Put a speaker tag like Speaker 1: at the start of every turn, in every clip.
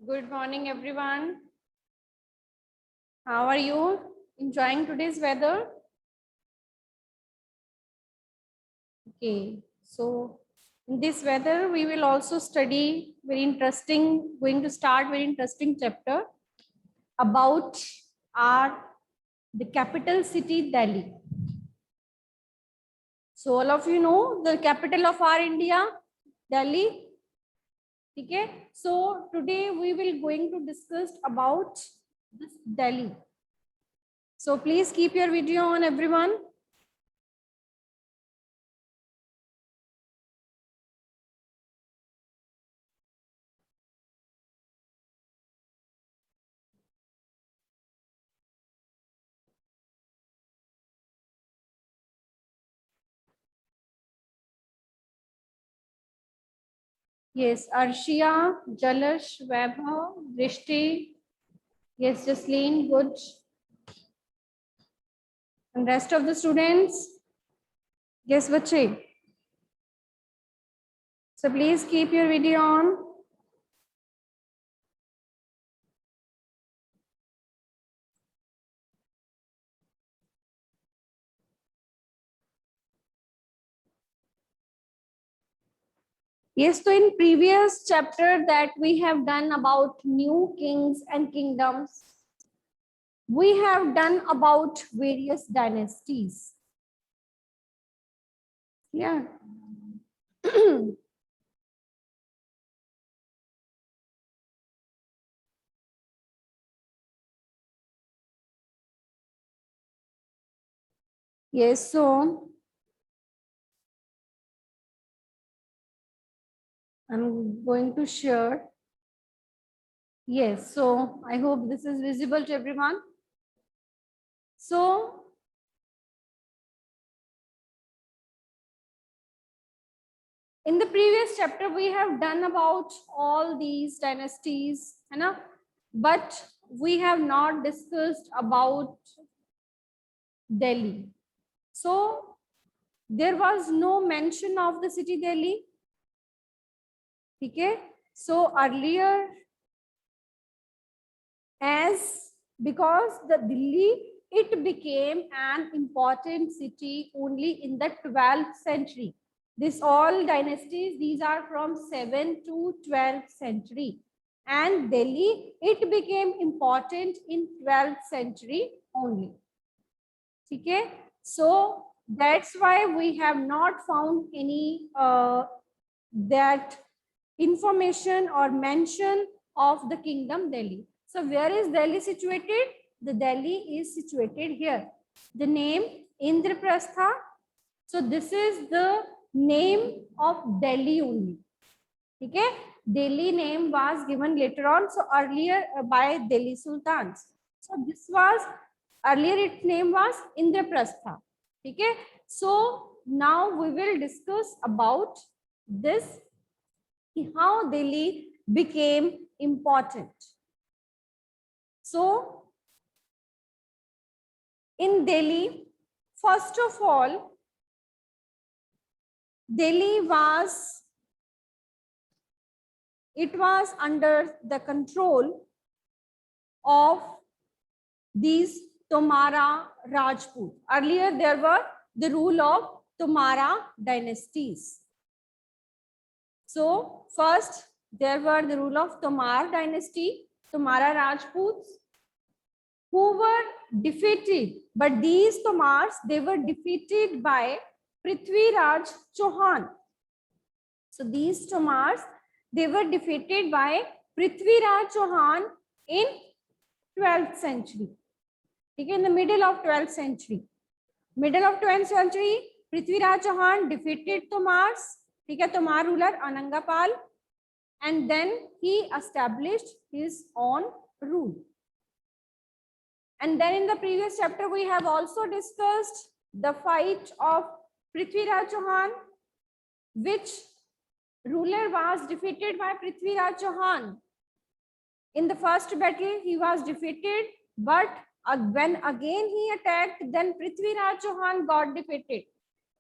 Speaker 1: Good morning, everyone. How are you? Enjoying today's weather? Okay, so in this weather, we will also study going to start very interesting chapter about our the capital city, Delhi. So all of you know the capital of our India, Delhi. Okay, so today we will going to discuss about this Delhi. So please keep your video on, everyone. Yes, Arshia, Jalash, Vaibhav, Rishti. Yes, Jasleen, good. And rest of the students. Yes, bache. So please keep your video on. Yes, so in previous chapter that we have done about new kings and kingdoms, we have done about various dynasties. Yeah. Yes, so I'm going to share. Yes, so I hope this is visible to everyone. So in the previous chapter, we have done about all these dynasties, but we have not discussed about Delhi. So there was no mention of the city Delhi. Okay. So earlier, as because the Delhi, it became an important city only in the 12th century. This all dynasties, these are from 7th to 12th century. And Delhi, it became important in 12th century only. Okay? So that's why we have not found any that information or mention of the kingdom Delhi. So where is Delhi situated? The Delhi is situated here. The name Indraprastha. So this is the name of Delhi only. Okay, Delhi name was given later on. So earlier by Delhi Sultans. So this was earlier its name was Indraprastha. Okay, so now we will discuss about this, how Delhi became important. So in Delhi, first of all, Delhi was under the control of these Tomara Rajput. Earlier, there were the rule of Tomara dynasties. So, first, there were the rule of Tomar dynasty, Tomara Rajputs, who were defeated. But these Tomars, they were defeated by Prithviraj Chauhan. So, these Tomars, they were defeated by Prithviraj Chauhan in 12th century. In the middle of 12th century. Middle of 12th century, Prithviraj Chauhan defeated Tomars, Tomar ruler Anangapal, and then he established his own rule. And then in the previous chapter, we have also discussed the fight of Prithviraj Chauhan, which ruler was defeated by Prithviraj Chauhan. In the first battle, he was defeated, but when again he attacked, then Prithviraj Chauhan got defeated.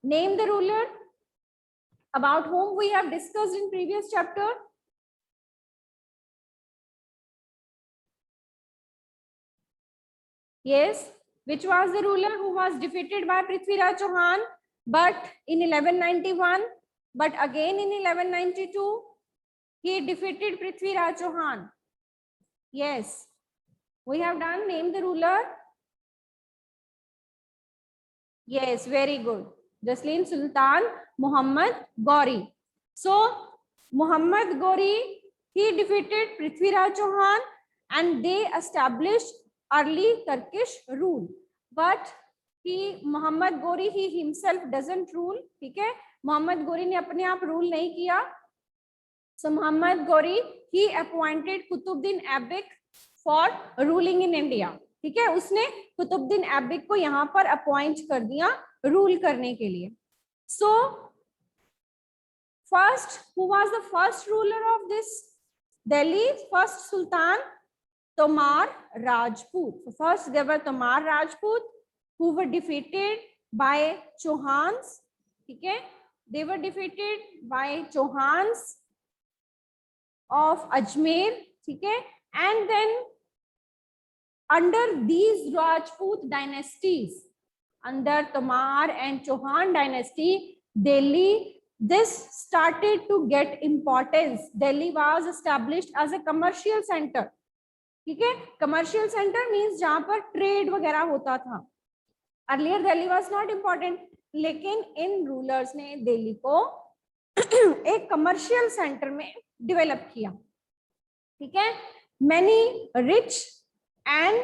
Speaker 1: Name the ruler about whom we have discussed in previous chapter. Yes, which was the ruler who was defeated by Prithviraj Chauhan, but in 1191, but again in 1192 he defeated Prithviraj Chauhan. Yes, we have done. Name the ruler. Yes, very good. Jasleen Sultan Muhammad Ghori. So Muhammad Ghori, he defeated Prithviraj Chauhan and they established early Turkish rule. But Muhammad Ghori, he himself doesn't rule. ठीक है, मोहम्मद गोरी ने अपने आप rule नहीं किया. So Muhammad Ghori, he appointed Qutbuddin Aibak for ruling in India. ठीक है, उसने कुतुबुद्दीन ऐबक को यहाँ पर अपॉइंट कर दिया रूल करने के लिए. So first, who was the first ruler of this Delhi? First Sultan Tomar Rajput. So first there were Tomar Rajput who were defeated by Chauhans. ठीक है, they were defeated by Chauhans of Ajmer. ठीक है, and then under these Rajput dynasties, under Tomar and Chauhan dynasty, Delhi, this started to get importance. Delhi was established as a commercial center. ठीक है, commercial center means जहाँ पर trade वगैरह होता था. Earlier Delhi was not important, लेकिन इन rulers ने दिल्ली को एक commercial center में develop किया. ठीक है, many rich and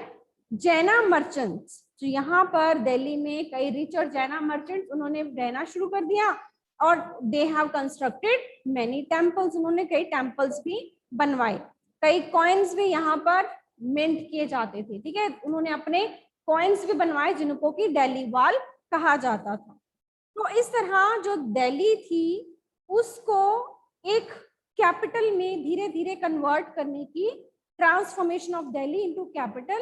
Speaker 1: जैना मर्चेंट्स, तो यहाँ पर दिल्ली में कई रिच और जैना मर्चेंट्स उन्होंने रहना शुरू कर दिया और they have constructed many temples. उन्होंने कई टेम्पल्स भी बनवाए, कई कॉइन्स भी यहाँ पर मिंट किए जाते थे. ठीक है, उन्होंने अपने कॉइन्स भी बनवाए जिनको कि दिल्ली वाल कहा जाता था. तो इस तरह जो दिल्ली थी उसको एक कैपिटल में धीरे धीरे कन्वर्ट करने की, transformation of Delhi into capital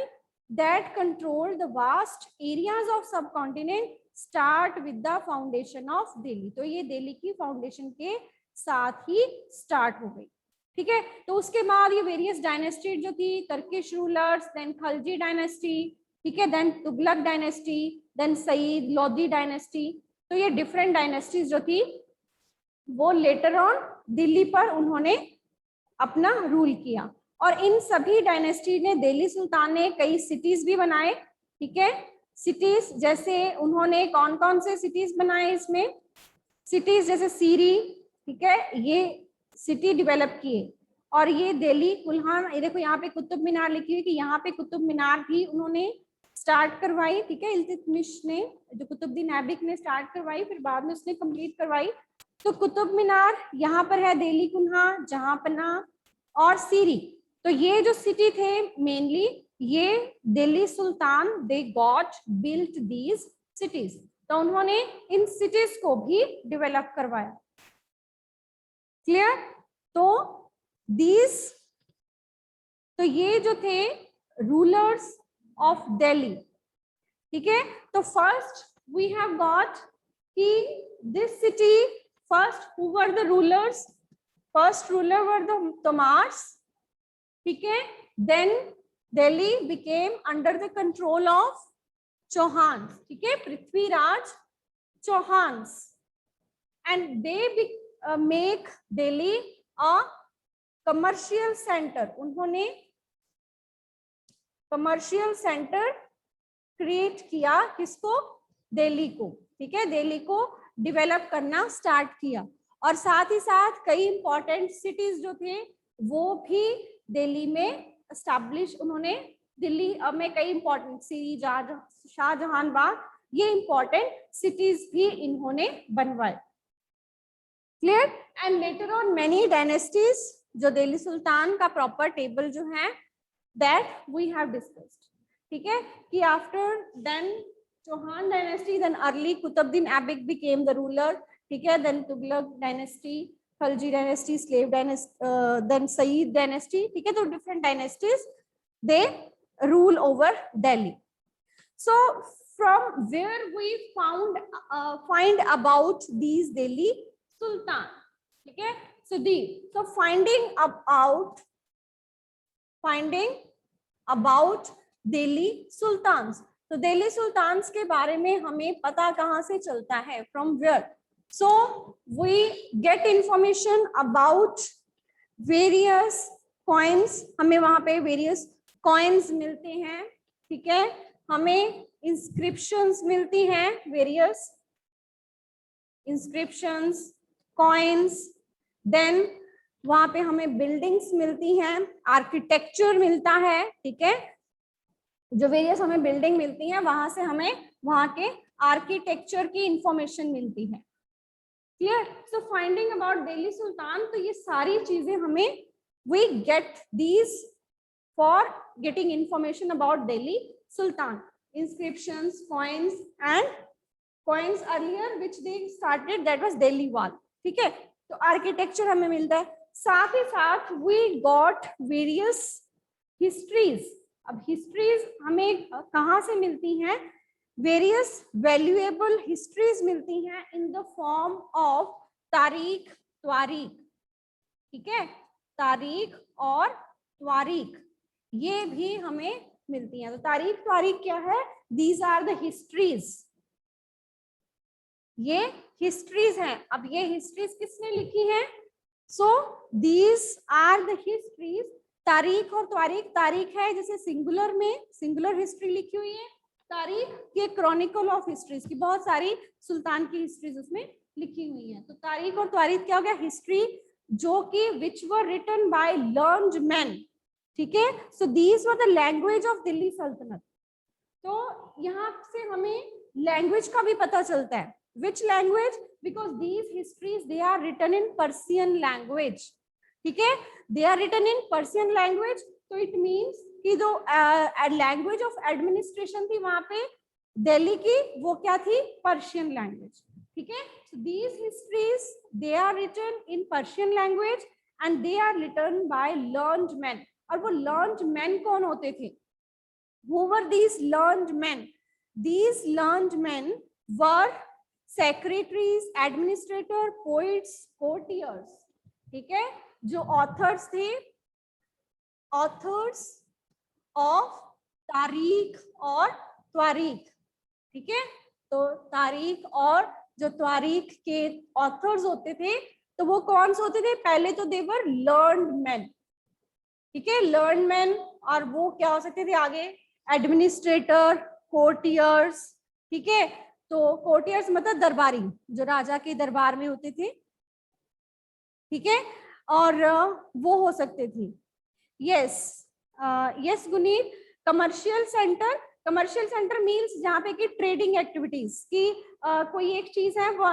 Speaker 1: that controlled the vast areas of subcontinent start with the foundation of Delhi. तो ये दिल्ली की फाउंडेशन के साथ ही स्टार्ट हो गई. ठीक है, तो उसके बाद ये वेरियस डायनेस्टी जो थी, Turkish rulers, then Khalji dynasty, ठीक है, then Tughlaq dynasty, then Sayyid Lodi dynasty. तो ये डिफरेंट डायनेस्टीज जो थी वो लेटर ऑन दिल्ली पर उन्होंने अपना रूल किया. और इन सभी डायनेस्टी ने, दिल्ली सुल्तान ने कई सिटीज भी बनाए. ठीक है, सिटीज जैसे उन्होंने कौन कौन से सिटीज बनाए, इसमें सिटीज जैसे सीरी, ठीक है, ये सिटी डेवलप किए. और ये दिल्ली कुल्हान, ये देखो यहाँ पे कुतुब मीनार लिखी हुई कि यहाँ पे कुतुब मीनार भी उन्होंने स्टार्ट करवाई. ठीक है, इल्तुतमिश ने, जो कुतुबुद्दीन ऐबक ने स्टार्ट करवाई, फिर बाद में उसने कंप्लीट करवाई. तो कुतुब मीनार यहाँ पर है, दिल्ली कुल्हा, जहांपना और सीरी. तो ये जो सिटी थे मेनली ये Delhi sultan, they got built these cities. तो उन्होंने इन सिटीज को भी डेवलप करवाया. क्लियर? तो दीज, तो ये जो थे रूलर्स ऑफ दिल्ली. ठीक है, तो फर्स्ट वी हैव गॉट कि this city, first who were the rulers, first ruler were the Tomars. ठीक है, then Delhi became under the control of Chauhans. ठीक है, Prithviraj Chauhans, and they make Delhi a commercial centre. उन्होंने कमर्शियल सेंटर क्रिएट किया, किसको? दिल्ली को. ठीक है, दिल्ली को डेवलप करना स्टार्ट किया. और साथ ही साथ कई इंपॉर्टेंट सिटीज जो थे वो भी दिल्ली में एस्टैब्लिश, उन्होंने दिल्ली में कई इंपॉर्टेंट सीरी, शाहजहां बाग, ये इंपॉर्टेंट सिटीज भी इन्होंने बनवाए. Clear? And later on many dynasties, जो दिल्ली सुल्तान का प्रॉपर टेबल जो है दैट वी हैव डिस्कस्ड. ठीक है, कि after then Chauhan dynasty, then early Qutbuddin Aibak became the ruler. ठीक है, then Tughlaq dynasty, Khalji dynasty, slave dynasty, then Sayyid dynasty. ठीक है, तो different dynasties they rule over Delhi. So from where we find about these Delhi sultan. ठीक है, so finding about Delhi sultans. तो Delhi sultans के बारे में हमें पता कहाँ से चलता है, from where? So we get information about various coins, हमें वहां पे वेरियस कॉइन्स मिलते हैं, ठीक है, हमें इंस्क्रिप्शंस मिलती हैं, वेरियस इंस्क्रिप्शंस, कॉइन्स, देन वहां पे हमें बिल्डिंग्स मिलती हैं, आर्किटेक्चर मिलता है, ठीक है, जो वेरियस हमें बिल्डिंग मिलती हैं वहां से हमें वहां के आर्किटेक्चर की इंफॉर्मेशन मिलती है। Clear? So finding about Delhi sultan, तो ये सारी चीजें हमें we get these for getting information about Delhi sultan, inscriptions, coins and coins earlier which they started, that was Delhi wall, ठीक है, तो आर्किटेक्चर हमें मिलता है, साथ ही साथ we got various histories। अब histories हमें कहाँ से मिलती हैं? various valuable histories मिलती हैं in the form of तारीख, त्वारीख, ठीक है, तारीख और त्वारीख ये भी हमें मिलती हैं। तो तारीख त्वारीख क्या है? these are the histories, ये हिस्ट्रीज हैं। अब ये हिस्ट्रीज किसने लिखी है? So these are the histories. तारीख और त्वारीख, तारीख है जैसे सिंगुलर में सिंगुलर हिस्ट्री लिखी हुई है, तारीख के क्रॉनिकल ऑफ हिस्ट्रीज की बहुत सारी सुल्तान की हिस्ट्रीज उसमें लिखी हुई है। तो तारीख और त्वारीख क्या हो गया? हिस्ट्री जो कि which were written by learned man, ठीक है। So these were the language of Delhi सल्तनत। तो यहाँ से हमें लैंग्वेज का भी पता चलता है। Which language? Because these histories they are written in Persian language, ठीक है, they are written in Persian language। तो it means कि जो लैंग्वेज ऑफ एडमिनिस्ट्रेशन थी वहां पे दिल्ली की, वो क्या थी? पर्शियन लैंग्वेज, ठीक है। So these histories they are written in Persian language and they are written by learned men। और वो learned men कौन होते थे? Who were these learned men? These learned men were secretaries, administrator, poets, courtiers, ठीक है, जो authors थे, authors of तारीख और त्वारीख, ठीक है। तो तारीख और जो त्वारीख के ऑथर्स होते थे तो वो कौन से होते थे? पहले तो दे वर लर्न्ड मैन, ठीक है, लर्न्ड मैन। और वो क्या हो सकते थे आगे? एडमिनिस्ट्रेटर, कोर्टियर्स, ठीक है। तो कोर्टियर्स मतलब दरबारी, जो राजा के दरबार में होते थे, ठीक है, और वो हो सकते थे। Yes yes Guneet, commercial centre, commercial centre means जहाँ पे कि ट्रेडिंग एक्टिविटीज की कोई एक चीज है, वो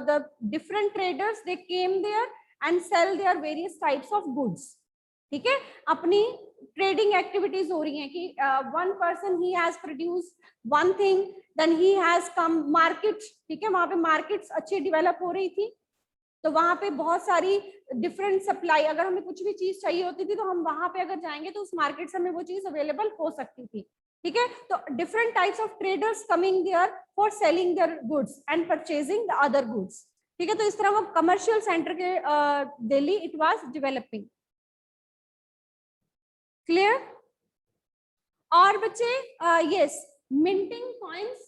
Speaker 1: the different traders they came there and sell their various types of goods, ठीक है। अपनी ट्रेडिंग एक्टिविटीज हो रही हैं कि one person he has produce one thing, then he has come market, ठीक है, वहां पे मार्केट्स अच्छी डेवलप हो रही थी, तो वहां पे बहुत सारी डिफरेंट सप्लाई, अगर हमें कुछ भी चीज चाहिए होती थी तो हम वहां पे अगर जाएंगे तो उस मार्केट से हमें वो चीज अवेलेबल हो सकती थी, ठीक है। तो different types of traders coming there for selling their goods and purchasing the other goods, ठीक है। तो इस तरह वो कमर्शियल सेंटर के Delhi it was developing. Clear? और बच्चे यस, मिंटिंग कॉइन्स,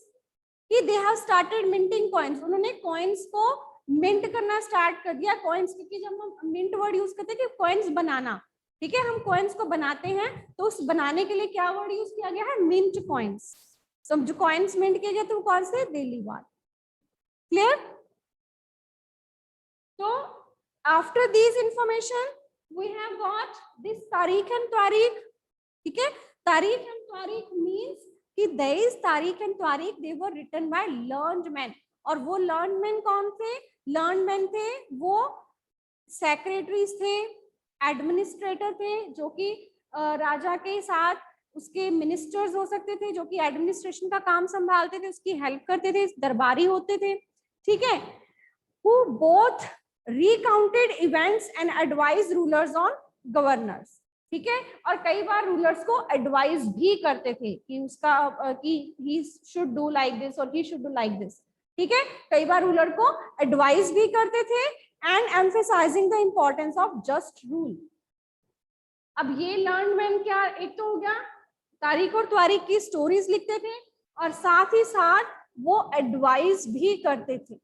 Speaker 1: कि they have started minting coins, उन्होंने कॉइन्स को मिंट करना स्टार्ट कर दिया। कॉइन्स, क्योंकि जब हम मिंट वर्ड यूज करते हैं कि कॉइन्स बनाना, ठीक है, हम कॉइन्स को बनाते हैं तो उस बनाने के लिए क्या वर्ड यूज किया गया है? Mint coins. तो जो कॉइन्स मिंट किए गए थे वो कौन से? दिल्ली वाल। क्लियर? तो after this information we have got this tarikh and tawarikh, ठीक है। तारीख एंड त्वारीख मीन्स कि these tarikh and tawarikh they were written by learned men। और वो learned men कौन थे? learned men थे वो सेक्रेटरीज थे, एडमिनिस्ट्रेटर थे, जो कि राजा के साथ उसके मिनिस्टर्स हो सकते थे, जो कि एडमिनिस्ट्रेशन का काम संभालते थे, उसकी हेल्प करते थे, दरबारी होते थे, ठीक है। who both recounted events and advised rulers on governors, ठीक है। और कई बार रूलर्स को एडवाइस भी करते थे कि उसका कि he should do like this और he should do like this, ठीक है। कई बार रूलर को एडवाइस भी करते थे and emphasizing the importance of just rule. अब ये लर्न्ड मैन क्या, एक तो हो गया तारीख और त्वारीख की स्टोरीज लिखते थे और साथ ही साथ वो एडवाइस भी करते थे,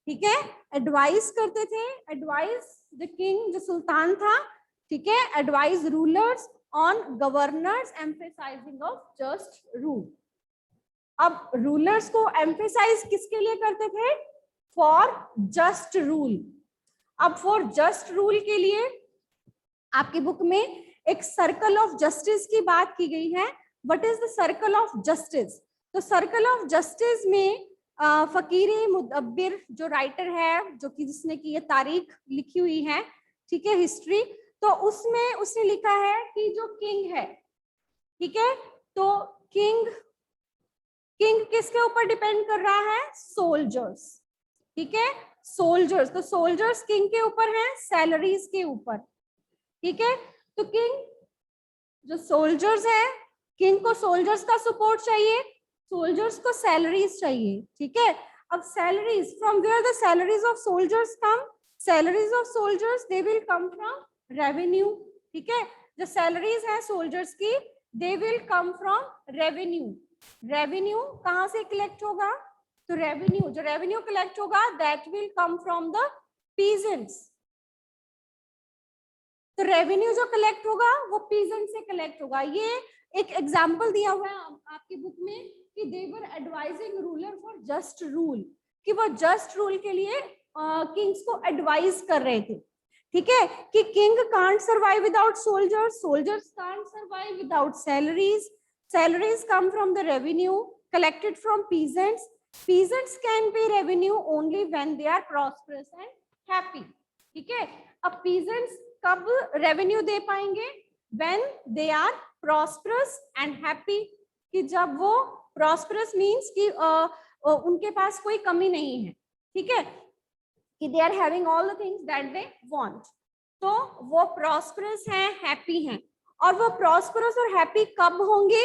Speaker 1: ठीक है, एडवाइस करते थे, एडवाइस द किंग, जो सुल्तान था, ठीक है, advice rulers on governors, emphasizing of just rule. अब रूलर्स को एम्फेसाइज किसके लिए करते थे? For just rule. अब फॉर जस्ट रूल के लिए आपकी बुक में एक सर्कल ऑफ जस्टिस की बात की गई है। What is the circle of justice? तो सर्कल ऑफ जस्टिस में फकीर मुदब्बिर जो राइटर है, जो कि जिसने की ये तारीख लिखी हुई है, ठीक है, हिस्ट्री, तो उसमें उसने लिखा है कि जो किंग है, ठीक है, तो किंग किसके ऊपर डिपेंड कर रहा है? सोल्जर्स, ठीक है, सोल्जर्स। तो सोल्जर्स किंग के ऊपर हैं, सैलरीज के ऊपर, ठीक है। तो किंग जो सोल्जर्स है, किंग को सोल्जर्स का सपोर्ट चाहिए, सोल्जर्स को सैलरीज चाहिए, ठीक है। अब salaries, from where the salaries of soldiers come? Salaries of soldiers they will come from revenue, ठीक है। जो सैलरीज है सोल्जर्स की, they will come from revenue. Revenue कहां से कलेक्ट होगा? तो रेवेन्यू, जो रेवेन्यू कलेक्ट होगा, that will come from the peasants. तो रेवेन्यू जो कलेक्ट होगा वो पीजेंट से कलेक्ट होगा। ये एक एग्जांपल दिया हुआ है आपकी बुक में कि they were advising ruler for just rule, कि वो जस्ट रूल के लिए किंग्स को एडवाइस कर रहे थे, ठीक है, कि king can't survive without soldiers, soldiers can't survive without salaries, salaries come from the revenue collected from peasants, peasants can pay revenue only when they are prosperous and happy, ठीक है। अब पीजेंट्स कब रेवेन्यू दे पाएंगे? When they are prosperous and happy, कि जब वो prosperous means कि उनके पास कोई कमी नहीं है, ठीक है, कि they are having all the things that they want. तो वो प्रॉस्परस हैं, हैप्पी हैं। और वो प्रॉस्परस और हैप्पी कब होंगे?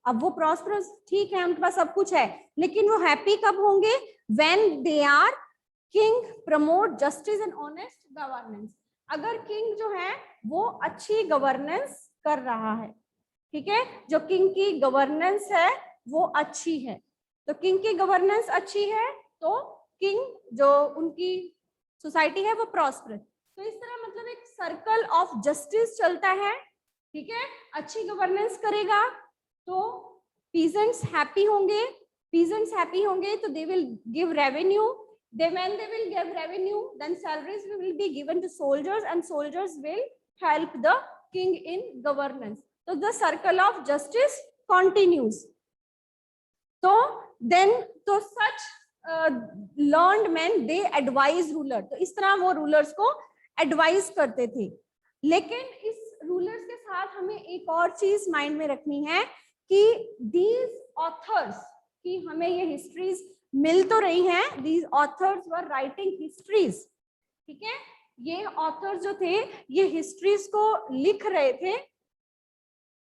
Speaker 1: अब वो प्रॉस्परस ठीक है, उनके पास सब कुछ है, लेकिन वो हैप्पी कब होंगे? When they are king promote justice and honest governance. अगर किंग जो है वो अच्छी गवर्नेंस कर रहा है, ठीक है, जो किंग की गवर्नेंस है वो अच्छी है, तो किंग की गवर्नेंस अच्छी है तो किंग जो उनकी सोसाइटी है वो प्रॉस्परस। तो इस तरह मतलब एक सर्कल ऑफ जस्टिस चलता है, ठीक है। अच्छी गवर्नेंस करेगा तो पीजेंट्स हैप्पी होंगे, पीजेंट्स हैप्पी होंगे तो they will give revenue, when they will give revenue, then salaries will be given to soldiers and soldiers will help the king in governance. So the circle of justice continues. So then तो such learned men they advise ruler, तो इस तरह वो rulers को advice करते थे। लेकिन इस रूलर्स के साथ हमें एक और चीज माइंड में रखनी है कि these authors, कि हमें ये हिस्ट्रीज मिल तो रही हैं, these authors were writing histories, ठीक है, ये ऑथर्स जो थे ये हिस्ट्रीज को लिख रहे थे,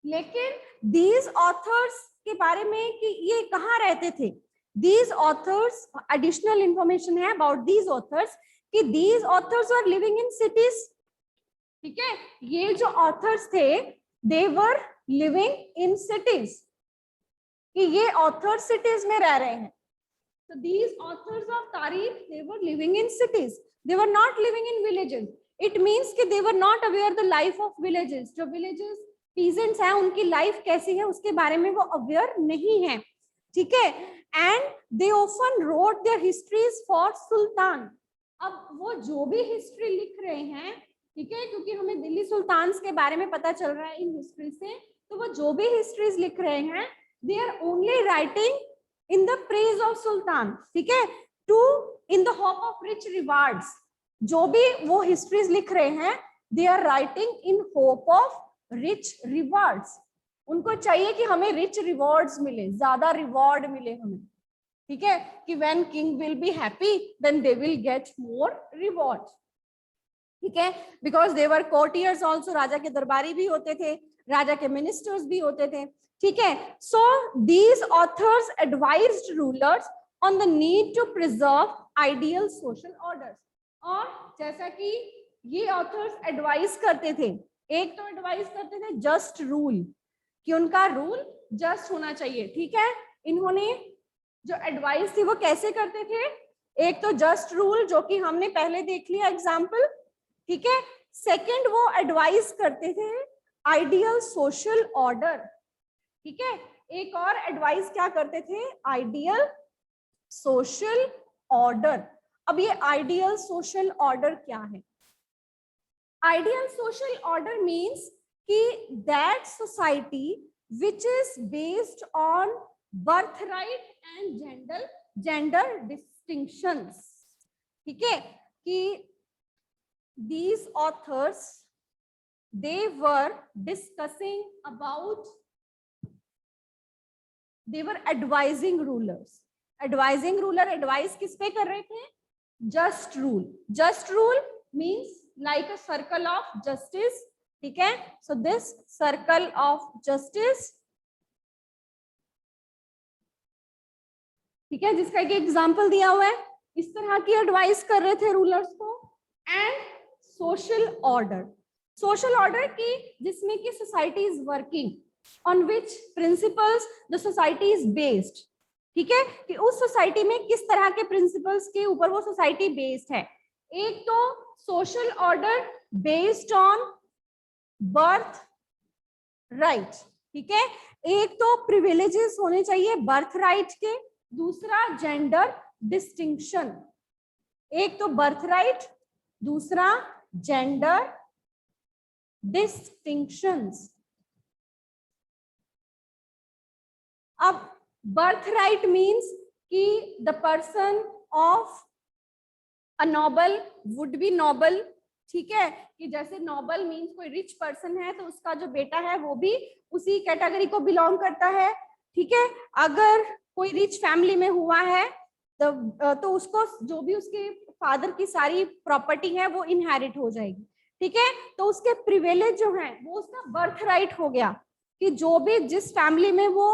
Speaker 1: लेकिन these authors के बारे में कि ये कहाँ रहते थे, these authors, additional information है about these authors कि these authors were living in cities, ठीक है, ये जो authors थे they were living in cities, कि ये authors cities में रह रहे हैं। So these authors of Tariq, they were living in cities. They were not living in villages. It means कि they were not aware the life of villages. जो villages peasants हैं उनकी life कैसी है उसके बारे में वो aware नहीं है, ठीक है। And they often wrote their histories for Sultan. अब वो जो भी history लिख रहे हैं, ठीक है, क्योंकि हमें दिल्ली सुल्तान्स के बारे में पता चल रहा है इन हिस्ट्री से, तो वो जो भी histories लिख रहे हैं, they are only writing in the praise of sultan, ठीक है, to in the hope of rich rewards। जो भी वो histories लिख रहे हैं they are writing in hope of rich rewards, उनको चाहिए कि हमें rich rewards मिले, ज्यादा reward मिले हमें, ठीक है, कि when king will be happy then they will get more reward, ठीक है, because they were courtiers also, राजा के दरबारी भी होते थे, राजा के ministers भी होते थे, ठीक है। So these authors advised rulers on the need to preserve ideal social orders। और जैसा कि ये authors advise करते थे, एक तो advise करते थे just rule, कि उनका रूल जस्ट होना चाहिए। ठीक है, इन्होंने जो एडवाइस थी वो कैसे करते थे, एक तो जस्ट रूल जो कि हमने पहले देख लिया एग्जाम्पल, ठीक है। सेकंड वो एडवाइस करते थे आइडियल सोशल ऑर्डर, ठीक है। एक और एडवाइस क्या करते थे, आइडियल सोशल ऑर्डर। अब ये आइडियल सोशल ऑर्डर क्या है, आइडियल सोशल ऑर्डर मीन्स कि that society which is based on birth right and gender distinctions, ठीक है। कि these authors they were discussing about, they were advising rulers, advising ruler advice किस पे कर रहे थे, just rule, just rule means like a circle of justice, ठीक है। so this circle of justice, ठीक है, जिसका एक एग्जाम्पल दिया हुआ है, इस तरह की एडवाइस कर रहे थे रूलर्स को। And social order, social order की जिसमें कि society is working on which principles the society is based, ठीक है, कि उस सोसाइटी में किस तरह के प्रिंसिपल्स के ऊपर वो सोसाइटी बेस्ड है। एक तो social order based on birth right, ठीक है, एक तो प्रिविलेजेस होने चाहिए बर्थ राइट के, दूसरा जेंडर डिस्टिंक्शन, एक तो बर्थ राइट, दूसरा जेंडर डिस्टिंक्शंस। अब बर्थ राइट मीन्स कि the person of a noble would be noble, ठीक है, कि जैसे नोबल मीन्स कोई रिच पर्सन है तो उसका जो बेटा है वो भी उसी कैटेगरी को बिलोंग करता है, ठीक है। अगर कोई रिच फैमिली में हुआ है तो उसको जो भी उसके फादर की सारी प्रॉपर्टी है वो इनहेरिट हो जाएगी, ठीक है। तो उसके प्रिविलेज जो है वो उसका बर्थ राइट हो गया, कि जो भी जिस फैमिली में वो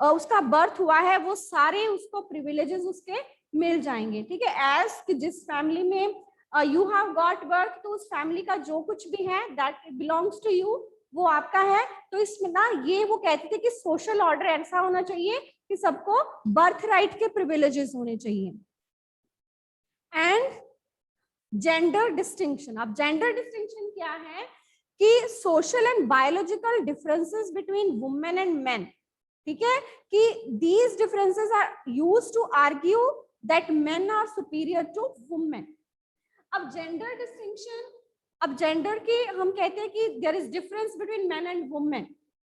Speaker 1: उसका बर्थ हुआ है वो सारे उसको प्रिविलेजेस उसके मिल जाएंगे, ठीक है। एज कि जिस फैमिली में यू हैव गॉट बर्थ, तो उस फैमिली का जो कुछ भी है दैट बिलोंग्स टू यू वो आपका है। तो इसमें ना ये वो कहते थे कि सोशल ऑर्डर ऐसा होना चाहिए कि सबको बर्थ राइट के प्रिविलेजेस होने चाहिए। एंड जेंडर डिस्टिंक्शन, अब जेंडर डिस्टिंक्शन क्या है कि social and biological differences between women and men, ठीक है, कि these differences are used to argue that men are superior to women. अब जेंडर डिस्टिंक्शन, अब जेंडर की हम कहते हैं कि there is difference between men and women,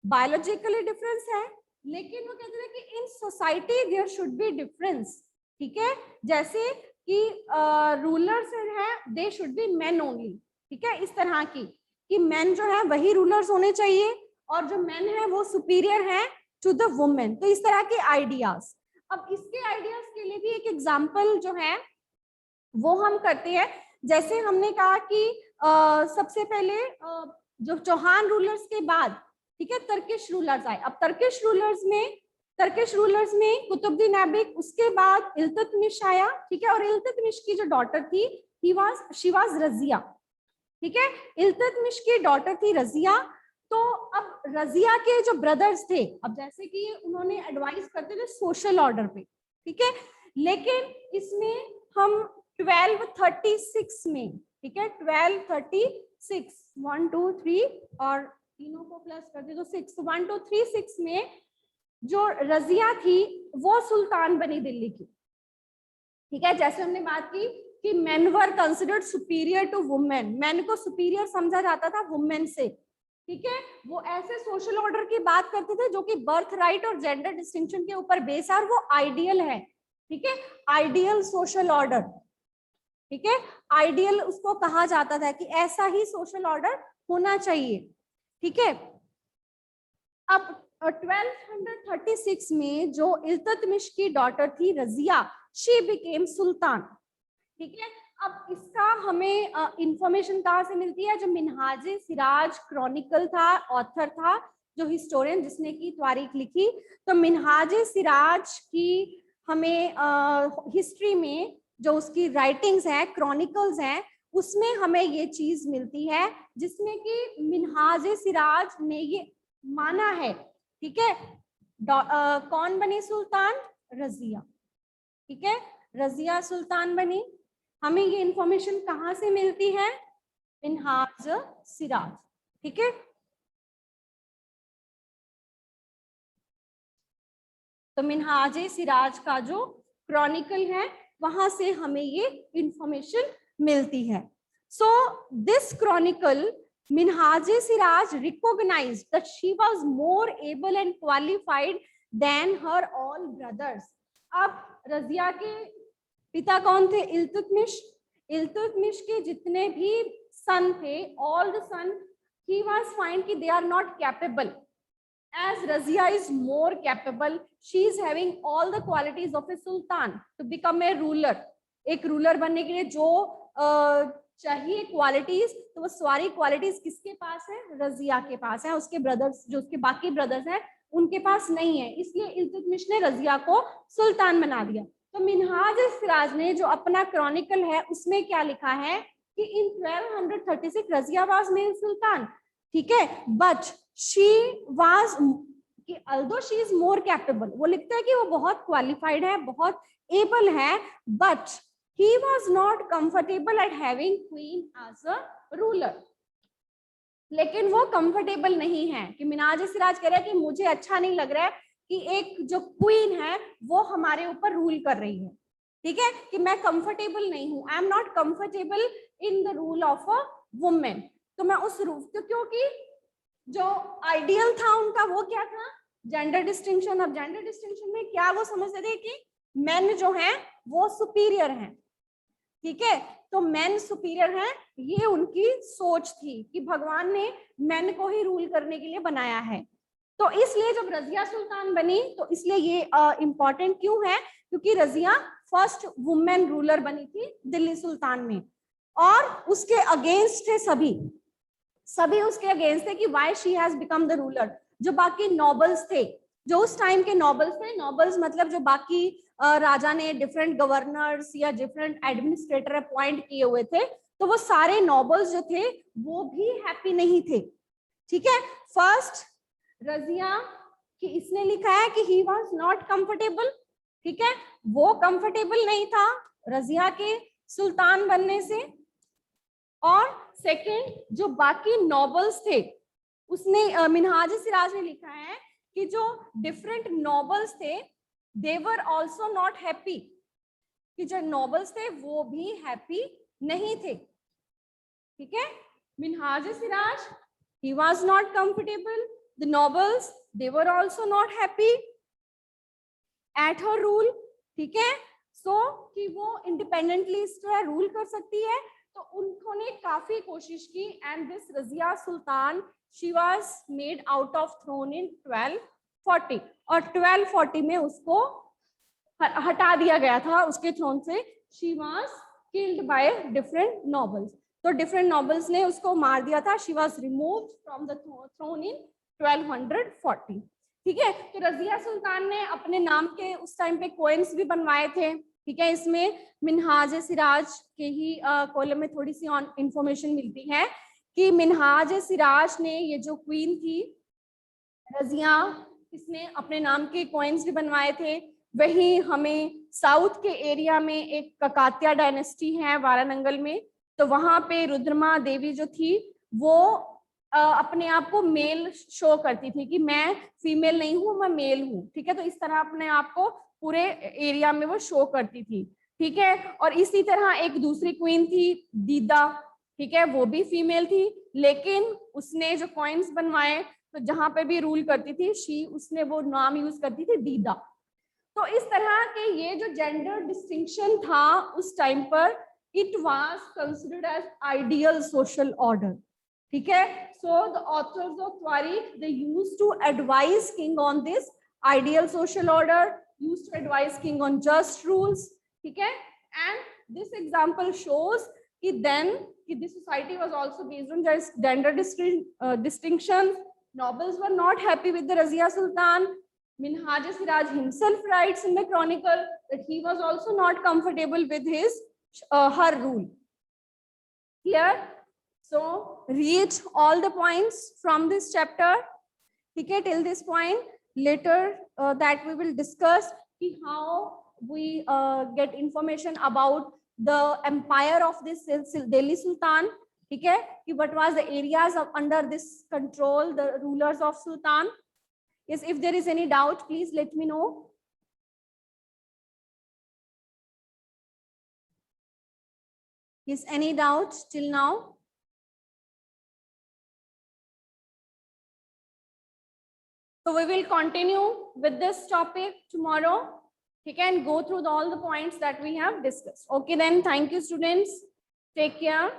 Speaker 1: biologically difference है, लेकिन वो कहते हैं कि in society there should be difference, ठीक है। जैसे कि रूलर्स हैं they should be main only, ठीक है, इस तरह की कि मेन जो है वही रूलर्स होने चाहिए और जो मेन है वो सुपीरियर है टू द वुमेन। तो इस तरह के आइडियाज, अब इसके आइडियाज के लिए भी एक एग्जांपल जो है वो हम करते हैं। जैसे हमने कहा कि सबसे पहले जो चौहान रूलर्स के बाद, ठीक है, टर्किश रूलर्स आए। अब टर्किश रूलर्स में कुतुबुद्दीन ऐबक, उसके बाद इल्तुतमिश आया, ठीक है, और इल्तुतमिश की जो डॉटर थी शी वाज रजिया, ठीक है, इल्तुतमिश की डॉटर थी रजिया। तो अब रजिया के जो ब्रदर्स थे, अब जैसे कि उन्होंने एडवाइस करते थे सोशल ऑर्डर पे, ठीक है, लेकिन इसमें हम 1236 में, ठीक है, 1236 1 2 3 और तीनों को प्लस कर दे तो 6, 1 2 3 6 में जो रजिया थी वो सुल्तान बनी दिल्ली की, ठीक है। जैसे हमने बात की कि men were considered superior to women, men को सुपीरियर समझा जाता था वुमेन से, ठीक है। वो ऐसे सोशल ऑर्डर की बात करते थे जो कि बर्थ राइट और जेंडर डिस्टिंक्शन के ऊपर बेस है और वो आइडियल है, ठीक है, आइडियल सोशल ऑर्डर, ठीक है, आइडियल उसको कहा जाता था कि ऐसा ही सोशल ऑर्डर होना चाहिए, ठीक है। अब 1236 में जो इल्तुतमिश की डॉटर थी रजिया, शी बिकेम सुल्तान, ठीक है। अब इसका हमें इंफॉर्मेशन कहाँ से मिलती है, जो मिनहाजे सिराज क्रॉनिकल था, ऑथर था जो हिस्टोरियन जिसने की तारीख लिखी, तो मिनहाजे सिराज की हमें हिस्ट्री में जो उसकी राइटिंग्स हैं, क्रॉनिकल्स हैं, उसमें हमें ये चीज मिलती है जिसमें कि मिनहाजे सिराज ने ये माना है ठीक है, कौन बनी सुल्तान? रजिया। ठीक है, रजिया सुल्तान बनी। हमें ये इंफॉर्मेशन कहाँ से मिलती है? मिन्हाज सिराज। ठीक है, तो मिन्हाज सिराज का जो क्रॉनिकल है वहां से हमें ये इंफॉर्मेशन मिलती है। So this chronicle Minhaj Siraj recognised that she was more able and qualified than her all brothers. अब रजिया के पिता कौन थे? इल्तुतमिश। इल्तुतमिश के जितने भी सन थे, all the son, he was find कि they are not capable. As Razia is more capable, she is having all the qualities of a sultan to become a ruler. एक रूलर बनने के लिए जो चाहिए क्वालिटीज, तो वो सारी क्वालिटीज किसके पास है? रजिया के पास है। उसके ब्रदर्स, जो उसके बाकी ब्रदर्स हैं, उनके पास नहीं है। इसलिए इल्तुतमिश ने रजिया को सुल्तान बना दिया। तो मिन्हाज सिराज ने जो अपना क्रॉनिकल है उसमें क्या लिखा है कि इन 1236 रजिया वाज मेड सुल्तान। ठीक है, but she was, although she is more capable, वो लिखता है कि वो बहुत क्वालिफाइड है, बहुत एबल है, but he was not comfortable at having queen as a ruler. लेकिन वो कंफर्टेबल नहीं है कि मिन्हाज सिराज कह रहा है कि मुझे अच्छा नहीं लग रहा है कि एक जो क्वीन है वो हमारे ऊपर रूल कर रही है। ठीक है, कि मैं कंफर्टेबल नहीं हूं, I am not comfortable in the rule of a women. तो मैं उस रूल, क्योंकि जो आइडियल था उनका वो क्या था? Gender distinction. अब जेंडर डिस्टिंक्शन में क्या वो समझते थे कि मेन जो हैं वो सुपीरियर हैं। ठीक है, तो मेन सुपीरियर हैं, ये उनकी सोच थी कि भगवान ने मेन को ही रूल करने के लिए बनाया है। तो इसलिए जब रजिया सुल्तान बनी, तो इसलिए ये इंपॉर्टेंट क्यों है? क्योंकि रजिया फर्स्ट वुमेन रूलर बनी थी दिल्ली सुल्तान में, और उसके अगेंस्ट थे सभी उसके अगेंस्ट थे कि why she has become the ruler. जो बाकी नॉबल्स थे, जो उस टाइम के नॉबल्स थे, नॉबल्स मतलब जो बाकी राजा ने डिफरेंट गवर्नर्स या डिफरेंट एडमिनिस्ट्रेटर अपॉइंट किए हुए थे, तो वो सारे नॉबल्स जो थे वो भी हैप्पी नहीं थे। ठीक है, फर्स्ट रजिया कि इसने लिखा है कि ही वाज नॉट कंफर्टेबल। ठीक है, वो कंफर्टेबल नहीं था रजिया के सुल्तान बनने से। और सेकंड, जो बाकी नॉबल्स थे, उसने मिन्हाज सिराज ने लिखा है कि जो डिफरेंट नॉबल्स थे, दे वर आल्सो नॉट हैप्पी, कि जो नॉबल्स थे वो भी हैप्पी नहीं थे। ठीक है, Minhaj Siraj, he was not comfortable, the nobles they were also not happy at her rule. ठीक है, सो कि वो इंडिपेंडेंटली इस तरह रूल कर सकती है, तो उन्होंने काफी कोशिश की। And this Razia Sultan, she was made out of throne in 1240, और 1240 में उसको हटा दिया गया था उसके थ्रोन से। She was killed by different nobles, तो डिफरेंट नॉबल्स ने उसको मार दिया था। She was removed from the throne in 1240। ठीक है, तो रजिया सुल्तान ने अपने नाम के उस टाइम पे कोइंस भी बनवाए थे। ठीक है, इसमें मिन्हाज सिराज के ही कॉलम में थोड़ी सी ऑन इंफॉर्मेशन मिलती है कि मिन्हाज सिराज ने, ये जो क्वीन थी रजिया, इसने अपने नाम के कॉइन्स भी बनवाए थे। वही हमें साउथ के एरिया में एक ककातिया डायनेस्टी है वारानंगल में, तो वहां पे रुद्रमा देवी जो थी वो अपने आप को मेल शो करती थी कि मैं फीमेल नहीं हूं, मैं मेल हूं। ठीक है, तो इस तरह अपने आप को पूरे एरिया में वो शो करती थी। ठीक है, और इसी तरह एक दूसरी क्वीन थी दीदा। ठीक है, वो भी फीमेल थी, लेकिन उसने जो कॉइन्स बनवाए, तो जहां पे भी रूल करती थी उसने वो नाम यूज करती थी दीदा। तो इस तरह के ये जो जेंडर डिस्टिंक्शन था उस टाइम पर, it was considered as ideal social order. ठीक है, so the authors of tarikh they used to advise king on this ideal social order, used to advise king on just rules. ठीक है, and this example shows कि then कि this society was also based on just gender distinction. Nobles were not happy with the Razia Sultan. Minhaj Siraj himself writes in the chronicle that he was also not comfortable with his her rule. Clear? So read all the points from this chapter. Okay, till this point. later that we will discuss how we get information about the empire of this Delhi Sultan. Okay, what was the areas of under this control, the rulers of Sultan. Yes, if there is any doubt, please let me know. Is any doubt till now? So we will continue with this topic tomorrow. You can go through all the points that we have discussed. Okay, then thank you, students. Take care.